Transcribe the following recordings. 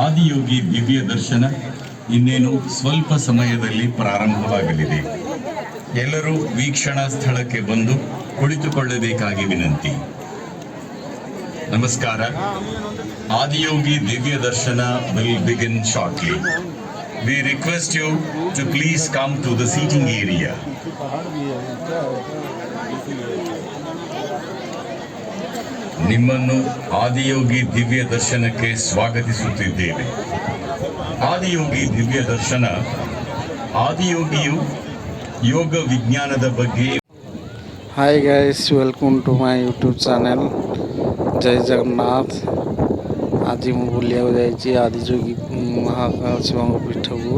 ಆದಿಯೋಗಿ ದಿವ್ಯ ದರ್ಶನ ಇನ್ನೇನು ಸ್ವಲ್ಪ ಸಮಯದಲ್ಲಿ ಪ್ರಾರಂಭವಾಗಲಿದೆ. ಎಲ್ಲರೂ ವೀಕ್ಷಣಾ ಸ್ಥಳಕ್ಕೆ ಬಂದು ಕುಳಿತುಕೊಳ್ಳಬೇಕಾಗಿ ವಿನಂತಿ. ನಮಸ್ಕಾರ. ಆದಿಯೋಗಿ ದಿವ್ಯ ದರ್ಶನ will begin shortly. We request you to please come to the seating area. ನಿಮ್ಮನ್ನು ಆದಿಯೋಗಿ ದಿವ್ಯ ದರ್ಶನಕ್ಕೆ ಸ್ವಾಗತಿಸುತ್ತಿದ್ದೇವೆ. ಆದಿಯೋಗಿ ದಿವ್ಯ ದರ್ಶನ ಆದಿಯೋಗಿಯು ಯೋಗ ವಿಜ್ಞಾನದ ಬಗ್ಗೆ. Hi guys, welcome to my YouTube channel जय जगन्नाथ। आज ମୁଁ ବୁଲିବାକୁ ଯାଇଛି ଆଦିଯୋଗୀ ମହାକାଳ ଶିବଙ୍କ ପୀଠକୁ।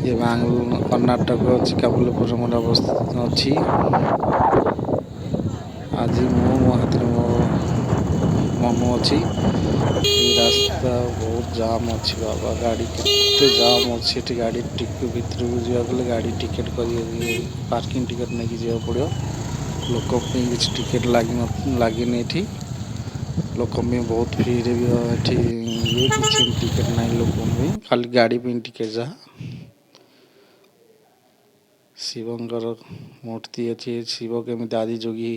ଏ ବାଙ୍ଗାଲୋର କର୍ଣ୍ଣାଟକ ଚିକାବଲ୍ଲପୁରରେ ଅବସ୍ଥିତ ଅଛି। ଆଜି ମୁଁ ମୋ ହାତରେ ମୋ ମନ ଅଛି। ଏ ରାସ୍ତା ବହୁତ ଜାମ୍ ଅଛି ବାବା, ଗାଡ଼ି କେତେ ଜାମ୍ ଅଛି ଏଠି। ଗାଡ଼ି ଭିତରକୁ ଯିବାକୁ ହେଲେ ଗାଡ଼ି ଟିକେଟ୍ କରି ପାର୍କିଂ ଟିକେଟ୍ ନେଇକି ଯିବାକୁ ପଡ଼ିବ। ଲୋକ ପାଇଁ କିଛି ଟିକେଟ୍ ଲାଗିନି ଏଠି। ଲୋକ ପାଇଁ ବହୁତ ଫ୍ରିରେ ବି ଏଠି କିଛି ଟିକେଟ୍ ନାହିଁ ଲୋକଙ୍କ ପାଇଁ, ଖାଲି ଗାଡ଼ି ପାଇଁ ଟିକେଟ୍ ଯାହା। ଶିବଙ୍କର ମୂର୍ତ୍ତି ଅଛି। ଶିବ କେମିତି ଆଦିଯୋଗୀ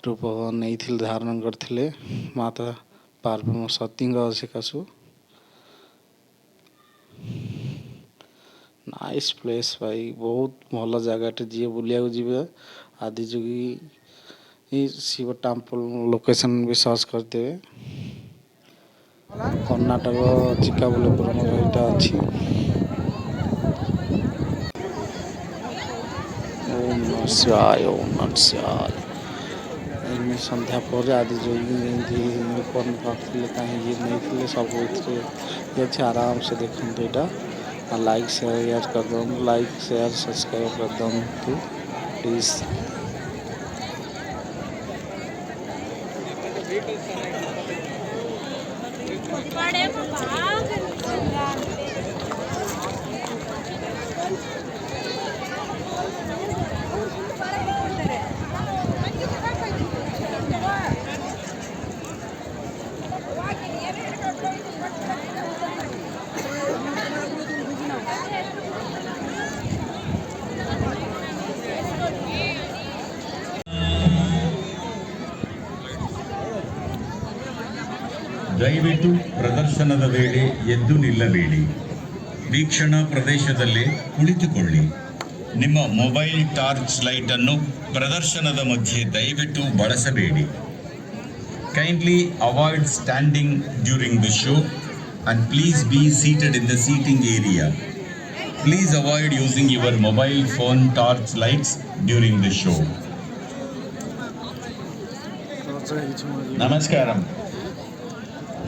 ରୂପ ନେଇଥିଲେ, ଧାରଣ କରିଥିଲେ ମାତା ପାର୍ବତୀ ସତୀଙ୍କ ସକାଶୁ। ନାଇସ୍ ପ୍ଲେସ୍ ଭାଇ, ବହୁତ ଭଲ ଜାଗାଟେ। ଯିଏ ବୁଲିବାକୁ ଯିବେ ଆଦିଯୋଗୀ ଶିବ ଟେମ୍ପଲ୍ ଲୋକେସନ୍ ବି ସର୍ଚ୍ଚ କରିଦେବେ। କର୍ଣ୍ଣାଟକ ଚିକାବଲ୍ଲପୁର ଏଇଟା ଅଛି। ଓମ୍ ନମଃ ଶିବାୟ, ଓମ୍ ନମଃ ଶିବାୟ। ଏମିତି ସନ୍ଧ୍ୟା ପରେ ଆଦିଯୋଗୀ ଯେମିତି ରୂପ କରିଥିଲେ, କାହିଁକି ନେଇଥିଲେ, ସବୁ ଏଥିରେ ଅଛି। ଆରାମସେ ଦେଖନ୍ତୁ ଏଇଟା। लाइक शेयर कर दो, लाइक शेयर सब्सक्राइब कर दो प्लीज़। ದಯವಿಟ್ಟು ಪ್ರದರ್ಶನದ ವೇಳೆ ಎದ್ದು ನಿಲ್ಲಬೇಡಿ. ವೀಕ್ಷಣಾ ಪ್ರದೇಶದಲ್ಲೇ ಕುಳಿತುಕೊಳ್ಳಿ. ನಿಮ್ಮ ಮೊಬೈಲ್ ಟಾರ್ಚ್ ಲೈಟ್ ಅನ್ನು ಪ್ರದರ್ಶನದ ಮಧ್ಯೆ ದಯವಿಟ್ಟು ಬಳಸಬೇಡಿ. Kindly avoid standing during the show and please be seated in the seating area. Please avoid using your mobile phone torch lights during the show. ನಮಸ್ಕಾರಂ.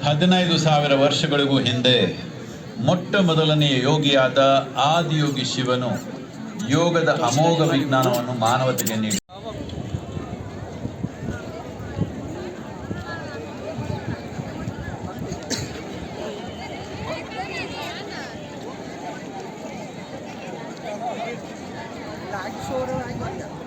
15,000 ವರ್ಷಗಳಿಗೂ ಹಿಂದೆ ಮೊಟ್ಟ ಮೊದಲನೆಯ ಯೋಗಿಯಾದ ಆದಿಯೋಗಿ ಶಿವನು ಯೋಗದ ಅಮೋಘ ವಿಜ್ಞಾನವನ್ನು ಮಾನವತೆಗೆ ನೀಡಿ लाइट शो रहा है।